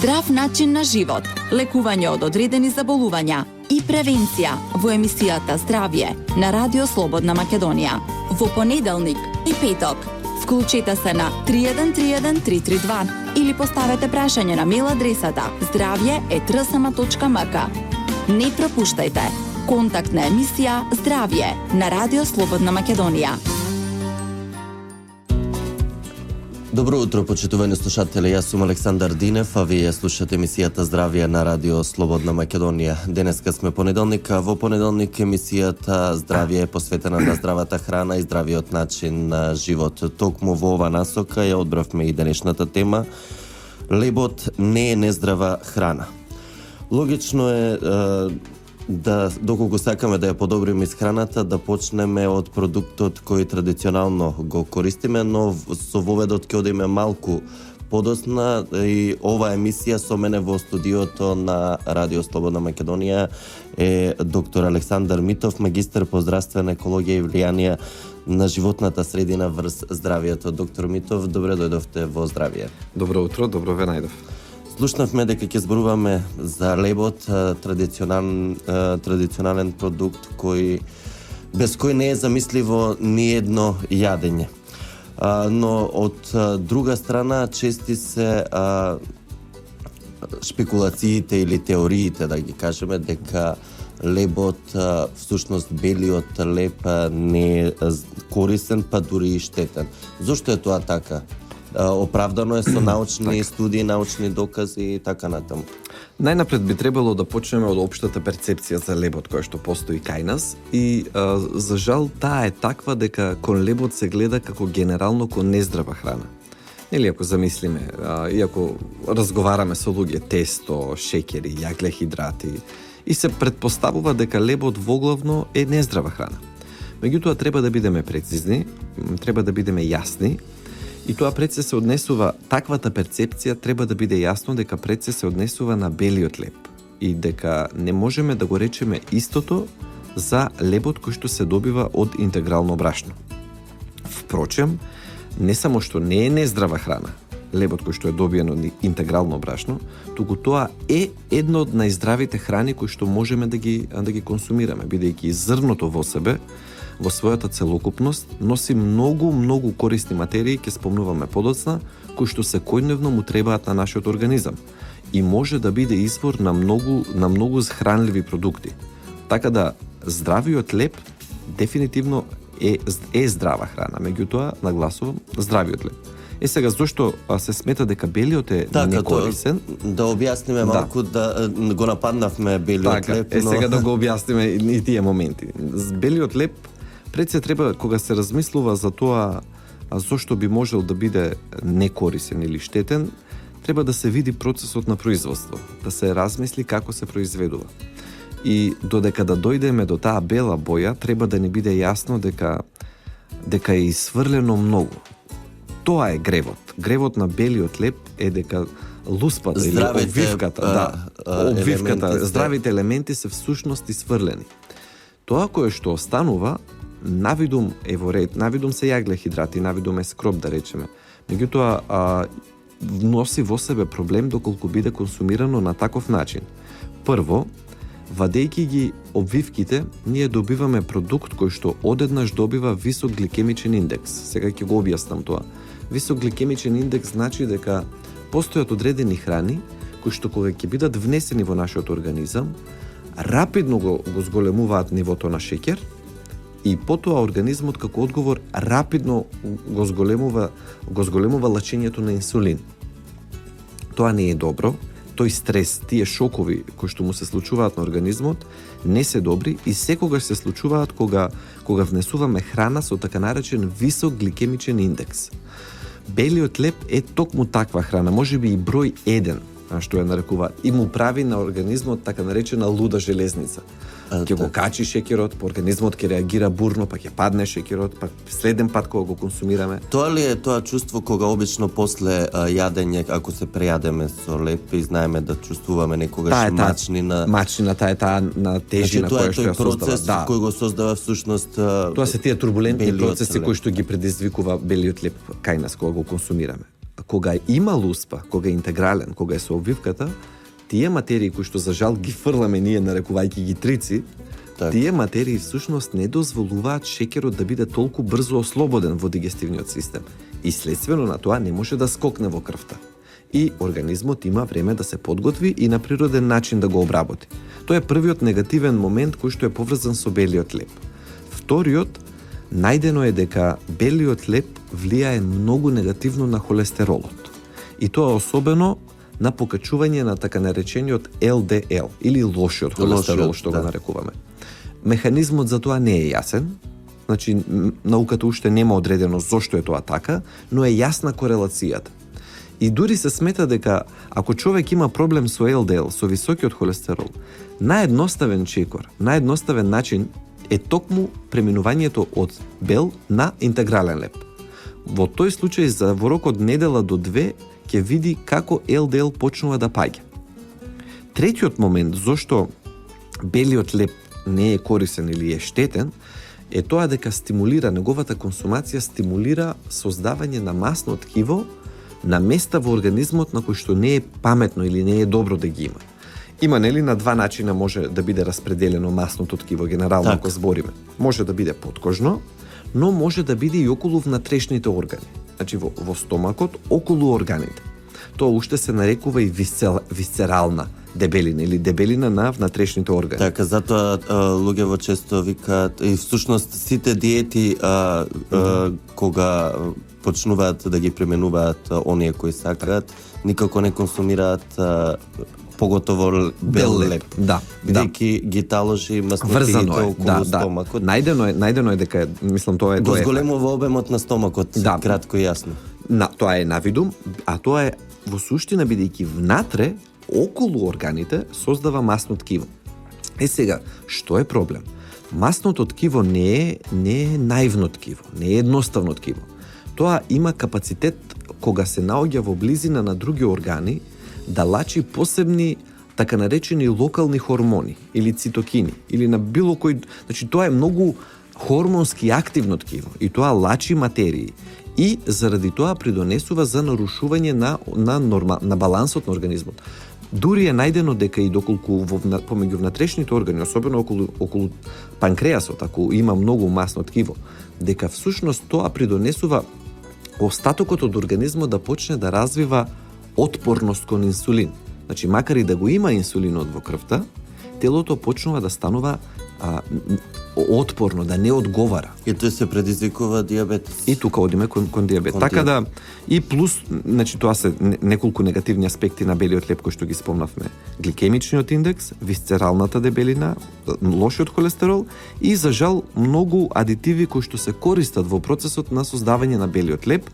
Здрав начин на живот, лекување од одредени заболувања и превенција во емисијата Здравје на Радио Слободна Македонија. Во понеделник и петок. Вклучете се на 3131 332 или поставете прашање на мејл адресата zdravje@rsma.mk. Не пропуштајте. Контактна емисија Здравје на Радио Слободна Македонија. Добро утро, почитувани слушатели. Јас сум Александар Динев, а вие слушате емисијата Здравје на Радио Слободна Македонија. Денеска сме понеделник, а во понеделник емисијата Здравје е посветена на здравата храна и здравиот начин на живот. Токму во ова насока ја одбравме и денешната тема. Лебот не е нездрава храна. Логично е да, доколку сакаме да ја подобриме исхраната, да почнеме од продуктот кој традиционално го користиме, но со воведот ќе одиме малку подосна и ова емисија со мене во студиото на Радио Слободна Македонија е доктор Александар Митов, магистар по здравствена екологија и влијанија на животната средина врз здравието. Доктор Митов, добре дојдовте во Здравје. Добро утро, добро ве најдов. Слушнавме дека ќе зборуваме за лебот, традиционален продукт без кој не е замисливо ни едно јадење. Но од друга страна чести се шпекулациите или теориите, да ги кажеме, дека лебот, всушност белиот леб не е корисен, па дури и штетен. Зошто е тоа така? Оправдано е со научни студии, научни докази и така натаму. Најнапред би требало да почнеме од општата перцепција за лебот која што постои кај нас и за жал таа е таква дека кон лебот се гледа како генерално кон нездрава храна. Или ако замислиме, иако разговараме со луѓе тесто, шеќери, јаглехидрати и се претпоставува дека лебот воглавно е нездрава храна. Меѓутоа треба да бидеме прецизни, треба да бидеме јасни. И тоа пред се однесува, таквата перцепција треба да биде јасно дека пред се однесува на белиот леб и дека не можеме да го речеме истото за лебот кој што се добива од интегрално брашно. Впрочем, не само што не е нездрава храна, лебот кој што е добиен од интегрално брашно, туку тоа е едно од најздравите храни кои што можеме да ги консумираме, бидејќи зрното во себе во својата целокупност носи многу корисни материи, ќе спомнуваме подоцна, кои што секојдневно му требаат на нашиот организам и може да биде извор на многу хранливи продукти. Така да здравиот леб дефинитивно е здрава храна, меѓутоа нагласувам здравиот леб. Сега зошто се смета дека белиот е некорисен? Да објасниме малку, да го нападнавме белиот леб, но сега да го објасниме и тие моменти. Белиот леб пред се треба, кога се размислува за тоа зошто би можел да биде некорисен или штетен, треба да се види процесот на производство, да се размисли како се произведува. И додека да дојдеме до таа бела боја, треба да ни биде јасно дека е исфрлено многу. Тоа е гревот. Гревот на белиот леб е дека луспата или обвивката, здравите елементи се всушност исфрлени. Тоа кое што останува, навидум е во ред, навидум се јаглехидрати, навидум е скроб, да речеме. Меѓутоа, носи во себе проблем доколку биде консумирано на таков начин. Прво, вадејќи ги обвивките, ние добиваме продукт кој што одеднаш добива висок гликемичен индекс. Сега ќе го објаснам тоа. Висок гликемичен индекс значи дека постојат одредени храни кои што кога ќе бидат внесени во нашиот организам, рапидно го зголемуваат нивото на шеќер и потоа организмот како одговор рапидно го зголемува лачењето на инсулин. Тоа не е добро. Тој стрес, тие шокови кои што му се случуваат на организмот не се добри и секогаш се случуваат кога внесуваме храна со така наречен висок гликемичен индекс. Белиот леб е токму таква храна, можеби и број 1, што ја нарекуваат, и му прави на организмот така наречена луда железница. Ќе го качи шеќерот, по организмот ќе реагира бурно, па ќе падне шеќерот, па следен пат кога го консумираме. Тоа ли е тоа чувство кога обично после јадење, ако се прејадеме со леб и знаеме да чувствуваме некогаш мачнина? Мачнината е таа на тежина која што ја создава. Тоа е тој процес кој го создава всушност тоа се тие турбулентни процеси кои што ги предизвикува белиот леб кај нас кога го консумираме. кога има луспа, кога е интегрален, кога е со обвивката, тие материи кои што за жал ги фрламе ние нарекувајќи ги трици, тие материи всушност не дозволуваат шеќерот да биде толку брзо ослободен во дигестивниот систем и следствено на тоа не може да скокне во крвта. И организмот има време да се подготви и на природен начин да го обработи. Тоа е првиот негативен момент кој што е поврзан со белиот леп. Вториот, најдено е дека белиот леп влијае многу негативно на холестеролот. И тоа особено на покачување на така наречениот LDL или лошиот холестерол што го нарекуваме. Механизмот за тоа не е јасен, значи науката уште нема одредено зошто е тоа така, но е јасна корелацијата. И дури се смета дека ако човек има проблем со LDL, со високиот холестерол, наједноставен чекор, наједноставен начин е токму преминувањето од бел на интегрален леп. Во тој случај за во рок од недела до 2 ќе види како LDL почнува да паѓа. Третиот момент зошто белиот леп не е корисен или е штетен е тоа дека стимулира, неговата консумација стимулира создавање на масно ткиво на места во организмот на кои што не е паметно или не е добро да ги има. Има нели на два начина може да биде распределено масното ткиво генерално ако збориме. Може да биде подкожно, но може да биде и околу внатрешните органи. Значи во стомакот околу органите. Тоа уште се нарекува и висцерална дебелина или дебелина на внатрешните органи. Така, затоа луѓето често викаат и всушност сите диети кога почнуваат да ги применуваат оние кои сакаат, никако не консумираат поготово бел леп. Да, бидејќи ги таложи маснотиите околу стомакот. Најдено е дека мислам тоа е го зголемува обемот на стомакот, кратко и јасно. Тоа е навидум, а тоа е во суштина бидејќи внатре околу органите создава масно ткиво. Сега, што е проблем? Масното ткиво не е наивно ткиво, не е едноставно ткиво. Тоа има капацитет кога се наоѓа во близина на други органи да лачи посебни така наречени локални хормони или цитокини или на било кој, значи тоа е многу хормонски активно ткиво и тоа лачи материи и заради тоа придонесува за нарушување на балансот на организмот. Дури е најдено дека и доколку помеѓу внатрешните органи, особено околу панкреасот, ако има многу масно ткиво, дека всушност тоа придонесува остатокот од организмот да почне да развива отпорност кон инсулин. Значи, макар и да го има инсулинот во крвта, телото почнува да станува отпорно, да не одговара. И тој се предизвикува дијабет. И тука одиме кон дијабет. Така да, и плюс, значи тоа се неколку негативни аспекти на белиот леп кои што ги спомнавме. Гликемичниот индекс, висцералната дебелина, лошиот холестерол и, за жал, многу адитиви кои што се користат во процесот на создавање на белиот леп,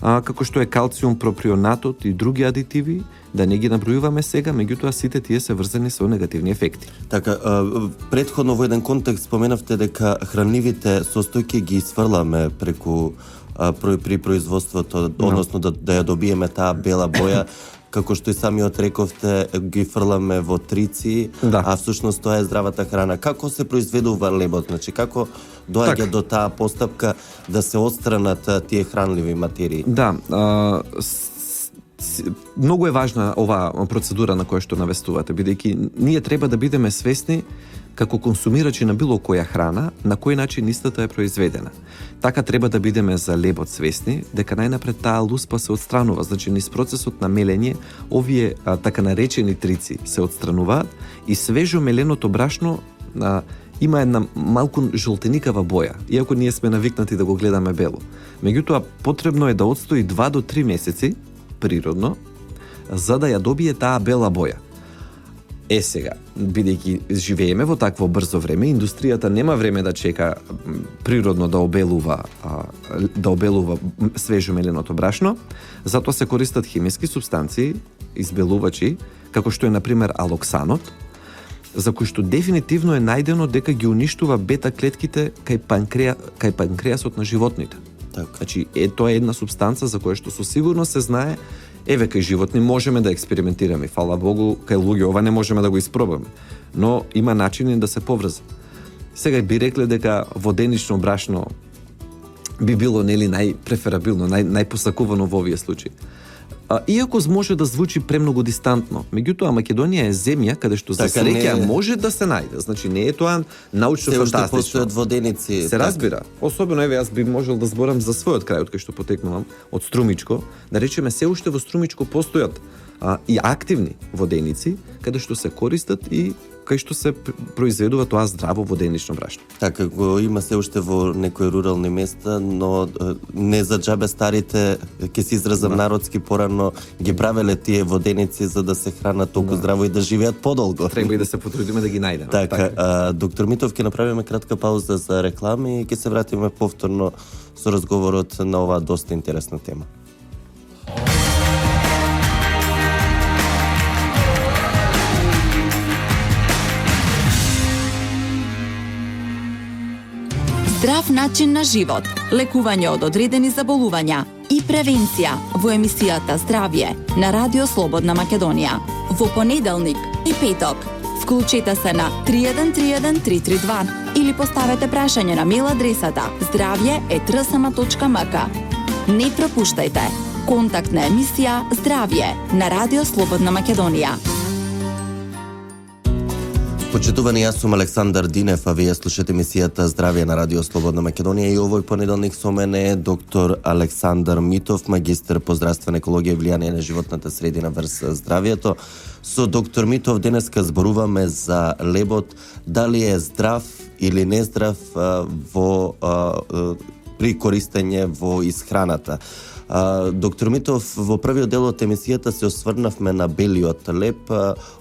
како што е калциум проприонатот и други адитиви, да не ги набројуваме сега, меѓутоа сите тие се врзани со негативни ефекти. Така, претходно во еден контекст споменавте дека хранливите состојки ги сврламе преку при производството, односно да ја добиеме таа бела боја, како што и самиот рековте, ги фрламе во трици, а всушност тоа е здравата храна. Како се произведува лебот? Значи, како доаѓа до таа постапка да се отстранат тие хранливи материи? Да, многу е важна оваа процедура на која што навестувате, бидејќи ние треба да бидеме свесни како консумирачи на било која храна, на кој начин истата е произведена. Така треба да бидеме за лебот свесни, дека најнапред таа луспа се отстранува, значи низ процесот на мелење, овие така наречени трици се отстрануваат и свежо меленото брашно има една малку жолтеникава боја, иако ние сме навикнати да го гледаме бело. Меѓутоа, потребно е да отстои 2 до 3 месеци, природно, за да ја добие таа бела боја. Сега, бидејќи живееме во такво брзо време, индустријата нема време да чека природно да обелува свежо меленото брашно, затоа се користат хемиски супстанции, избелувачи, како што е например алоксанот, за кој што дефинитивно е најдено дека ги уништува бета клетките кај панкреасот на животните. Значи, тоа е една субстанца за која што со сигурност се знае, кај животни можеме да експериментираме. Фала Богу, кај луѓе ова не можеме да го испробаме. Но има начини да се поврза. Сега би рекле дека воденично брашно би било нели најпреферабилно, најпосакувано во овие случаи. Иако може да звучи премногу дистантно, меѓутоа Македонија е земја каде што за среќа може да се најде. Значи не е тоа научно фантастично. Се уште постојат воденици. Се разбира. Особено еве јас би можел да зборам за својот крај од кај што потекнувам, од Струмичко, да речеме се уште во Струмичко постојат и активни воденици каде што се користат и кај што се произведува тоа здраво воденично брашно. Така, го има се уште во некои рурални места, но не за џабе старите, ќе се изразам народски, порано ги правеле тие воденици за да се хранат толку здраво и да живеат подолго. Треба и да се потрудиме да ги најдеме. Така, доктор Митов, ќе направиме кратка пауза за реклами и ќе се вратиме повторно со разговорот на оваа доста интересна тема. Здрав начин на живот, лекување од одредени заболувања и превенција во емисијата Здравје на Радио Слободна Македонија. Во понеделник и петок. Вклучете се на 3131 332 или поставете прашање на мејл адресата zdravje@rsma.mk. Не пропуштајте. Контактна емисија Здравје на Радио Слободна Македонија. Почитувани, јас сум Александар Динев, а вие слушате емисијата Здравје на Радио Слободна Македонија и овој понеделник со мене е доктор Александар Митов, магистар по здравствена екологија и влијание на животната средина врз здравјето. Со доктор Митов денеска зборуваме за лебот, дали е здрав или нездрав при користење во исхраната. Доктор Митов, во првиот дел од емисијата се осврнавме на белиот леб,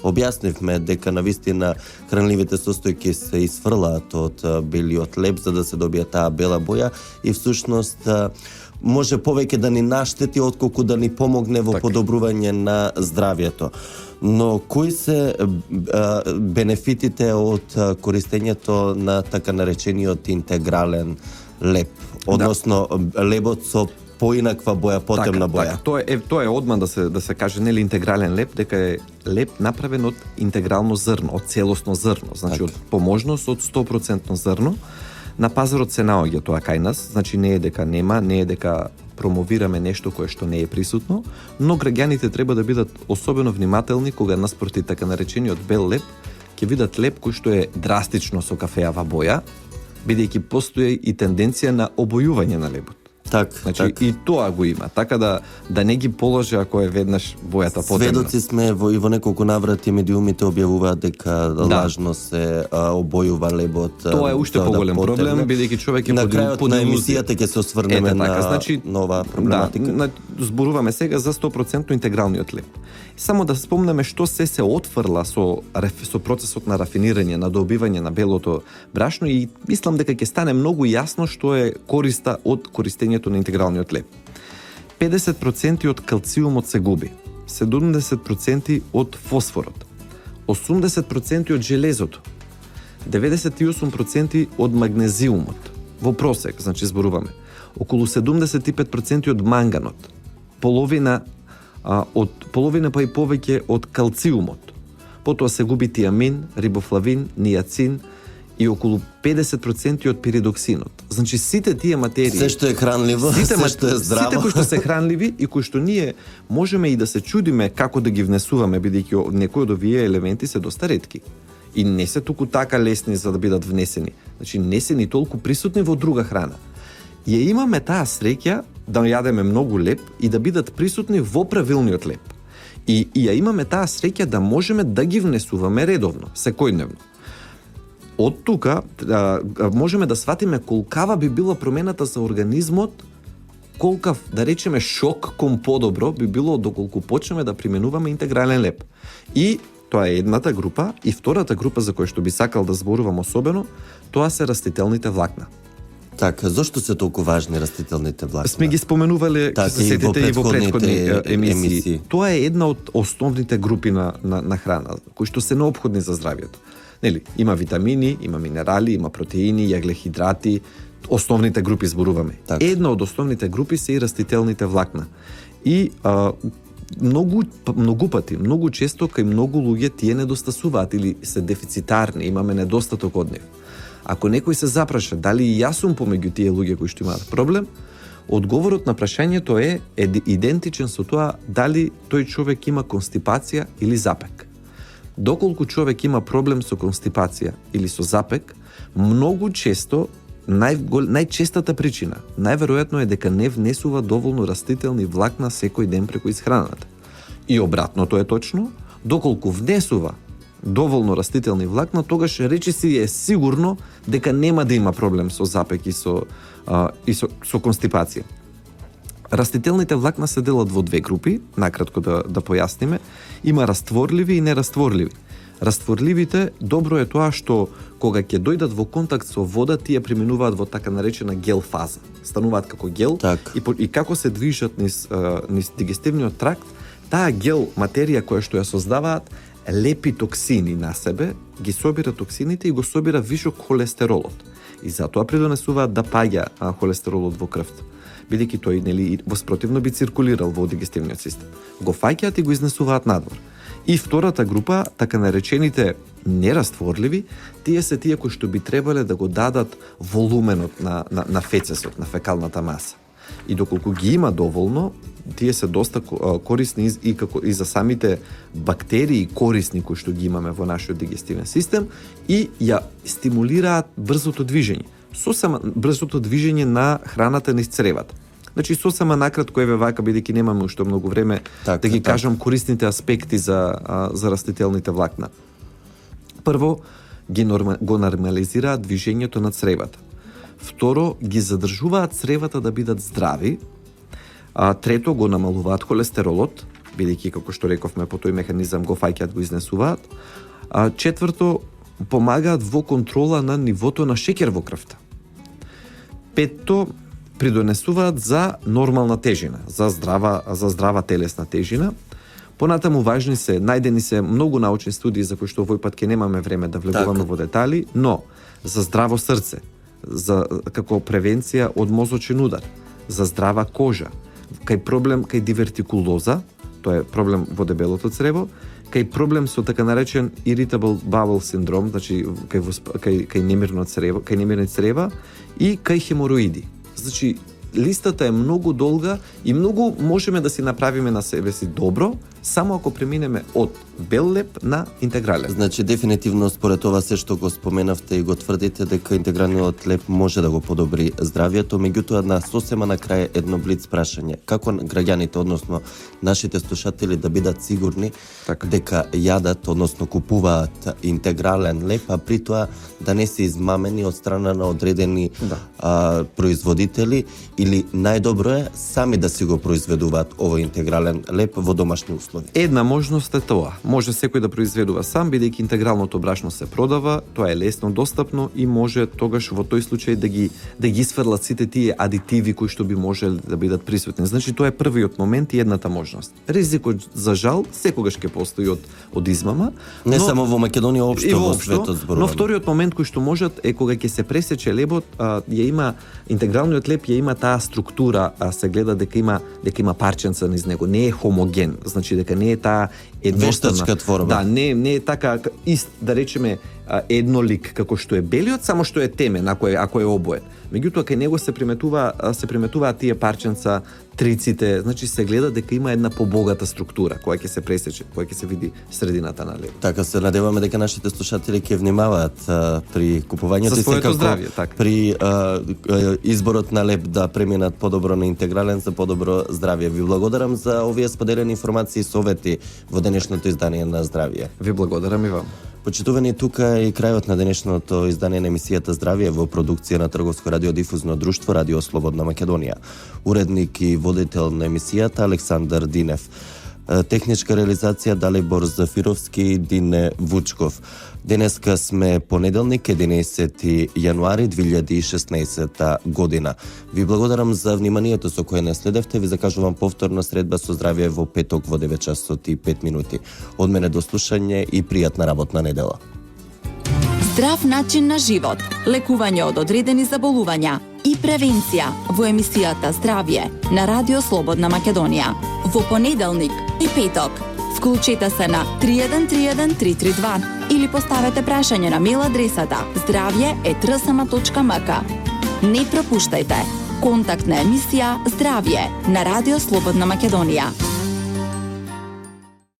објаснивме дека навистина хранливите состојки се изфрлаат од белиот леб за да се добие таа бела боја и всушност може повеќе да ни наштети отколку да ни помогне во подобрување на здравјето. Но кои се бенефитите од користењето на така наречениот интегрален леб, односно лебот со поинаква боја, потемна боја? Тоа е одма да се каже нели интегрален леб, дека е леб направен од интегрално зрно, од целосно зрно, значи од поможност од 100% зрно. На пазарот се наоѓа тоа кај нас, значи не е дека нема, не е дека промовираме нешто кое што не е присутно, но граѓаните треба да бидат особено внимателни кога наспроти така наречениот бел леб, ќе видат леб кој што е драстично со кафеава боја, бидејќи постои и тенденција на обојување на лебот. Значи и тоа го има, така да не ги положи ако е веднаш бојата потемна. Сведоци сме и во неколку наврати медиумите објавуваат дека лажно се обојува лебот. Тоа е уште поголем проблем, бидејќи човек е под илузија. На крајот на емисијата ќе се осврнеме на нова проблематика. Зборуваме сега за 100% интегралниот леб. Само да спомнеме што се отфрла со процесот на рафинирање, на добивање на белото брашно и мислам дека ќе стане многу јасно што е користа од користењето на интегралниот леб. 50% од калциумот се губи, 70% од фосфорот, 80% од железото, 98% од магнезиумот, во просек, значи зборуваме, околу 75% од манганот, половина па и повеќе од калциумот. Потоа се губи тиамин, рибофлавин, ниацин и околу 50% од пиридоксинот. Значи сите тие материи, се што е хранливо, се што е здраво, сите кои што се хранливи и кои што ние можеме и да се чудиме како да ги внесуваме, бидејќи некои од овие елементи се доста ретки и не се туку така лесни за да бидат внесени. Значи не се ни толку присутни во друга храна. Ја имаме таа среќа да јадеме многу леб и да бидат присутни во правилниот леб. И ја имаме таа среќа да можеме да ги внесуваме редовно, секојдневно. Од тука можеме да сватиме колкава би била промената за организмот, колкав, да речеме, шок кон подобро би било доколку почнеме да применуваме интегрален леб. И тоа е едната група, и втората група за која што би сакал да зборувам особено, тоа се растителните влакна. Така, зошто се толку важни растителните влакна? Сме ги споменувале, се сетите и во претходни емисии. Тоа е една од основните групи на храна, кои што се неопходни за здравјето. Нели, има витамини, има минерали, има протеини, јаглехидрати, основните групи зборуваме. Так. Една од основните групи се и растителните влакна. И многу пати, многу често кај многу луѓе тие недостасуваат или се дефицитарни, имаме недостаток од нив. Ако некој се запраша дали и јас сум помеѓу тие луѓе кои што имаат проблем, Одговорот на прашањето е идентичен со тоа дали тој човек има констипација или запек. Доколку човек има проблем со констипација или со запек, многу често најчестата причина, најверојатно е дека не внесува доволно растителни влакна секој ден преку исхраната. И обратното е точно, доколку внесува доволно растителни влакна, тогаш речиси е сигурно дека нема да има проблем со запек и со констипација. Растителните влакна се делат во две групи, накратко да појасниме. Има растворливи и нерастворливи. Растворливите, добро е тоа што кога ќе дојдат во контакт со вода, тие преминуваат во така наречена гел фаза. Стануваат како гел и како се движат низ дигестивниот тракт, таа гел материја која што ја создаваат лепи токсини на себе, ги собира токсините и го собира вишок холестеролот. И затоа придонесуваат да паѓа холестеролот во крвта, бидејќи тој воспротивно би циркулирал во дигестивниот систем. Го фаќаат и го изнесуваат надвор. И втората група, така наречените нерастворливи, тие се тие кои што би требале да го дадат волуменот на фецесот, на фекалната маса. И доколку ги има доволно, тие се доста корисни и за самите бактерии корисни кои што ги имаме во нашиот дигестивен систем и ја стимулираат брзото движење. Брзото движење на храната низ цревата. Значи, сосема накратко, еве вака, бидејќи немаме уште многу време, да ги кажам корисните аспекти за растителните влакна. Прво, го нормализираат движењето на цревата. Второ, ги задржуваат цревата да бидат здрави. Трето, го намалуваат холестеролот, бидејќи, како што рековме, по тој механизам го фаќаат, го изнесуваат. Четврто, помагаат во контрола на нивото на шеќер во крвта. Петто, придонесуваат за нормална тежина, за здрава телесна тежина. Понатаму важни се, најдени се многу научни студии за кои што овој пат ќе немаме време да влегуваме во детали, но за здраво срце, како превенција од мозочен удар, за здрава кожа, кај дивертикулоза, тоа е проблем во дебелото црево, кај проблем со така наречен irritable bowel syndrome, значи кај немирни црева и кај хемороиди. Значи, листата е многу долга и многу можеме да си направиме на себе си добро, само ако преминеме од бел леп на интегрален. Значи, дефинитивно, според ова се што го споменавте и го тврдите дека интегралниот леп може да го подобри здравието, меѓутоа на сосема на крај едно блиц прашање. Како граѓаните, односно нашите слушатели, да бидат сигурни дека јадат, односно купуваат интегрален леп, а при тоа да не се измамени од страна на одредени производители, или најдобро е сами да си го произведуваат овој интегрален леп во домашни услови? Една можност е тоа. Може секој да произведува сам, бидејќи интегралното брашно се продава, тоа е лесно достапно и може тогаш во тој случај да ги исфрлат сите тие адитиви кои што би можеле да бидат присутни. Значи, тоа е првиот момент и едната можност. Ризикот, за жал, секогаш ќе постои од измама. Не само во Македонија, општо во светот зборуваме. Но вториот момент кој што можат е кога ќе се пресече лебот, интегралниот леп ја има таа структура, се гледа дека има парченца низ него, не е хомоген, значи дека не е таа вештачка творба. Да, не е така да речеме еднолик како што е белиот, само што е темен ако е обоен. Меѓутоа кај него се приметуваат тие парченца, триците, значи се гледа дека има една побогата структура која ќе се пресече, која ќе се види средината на лебот. Така се надеваме дека нашите слушатели ќе внимаваат при купувањето и секако здравје, така. При изборот на леп да преминат подобро на интегрален за подобро здравје. Ви благодарам за овие споделени информации и совети во денешното издание на Здравје. Ви благодарам и вам. Почитувани, тука и крајот на денешното издание на емисијата Здравје во продукција на Трговско радиодифузно друштво Радио Слободна Македонија. Уредник и водител на емисијата Александар Динев. Техничка реализација Далибор Зафировски и Дине Вучков. Денеска сме понеделник, 11 јануари 2016 година. Ви благодарам за вниманието со кое не следевте. Ви закажувам повторна средба со Здравје во петок во 9 часот и 5 минути. Од мене до слушање и пријатна работна недела. Здрав начин на живот, лекување од одредени заболувања и превенција во емисијата Здравје на Радио Слободна Македонија. Во понеделник и петок. Вклучете се на 3131 332 или поставете прашање на мејл адресата zdravje@rsma.mk. Не пропуштајте! Контактна емисија Здравје на Радио Слободна Македонија.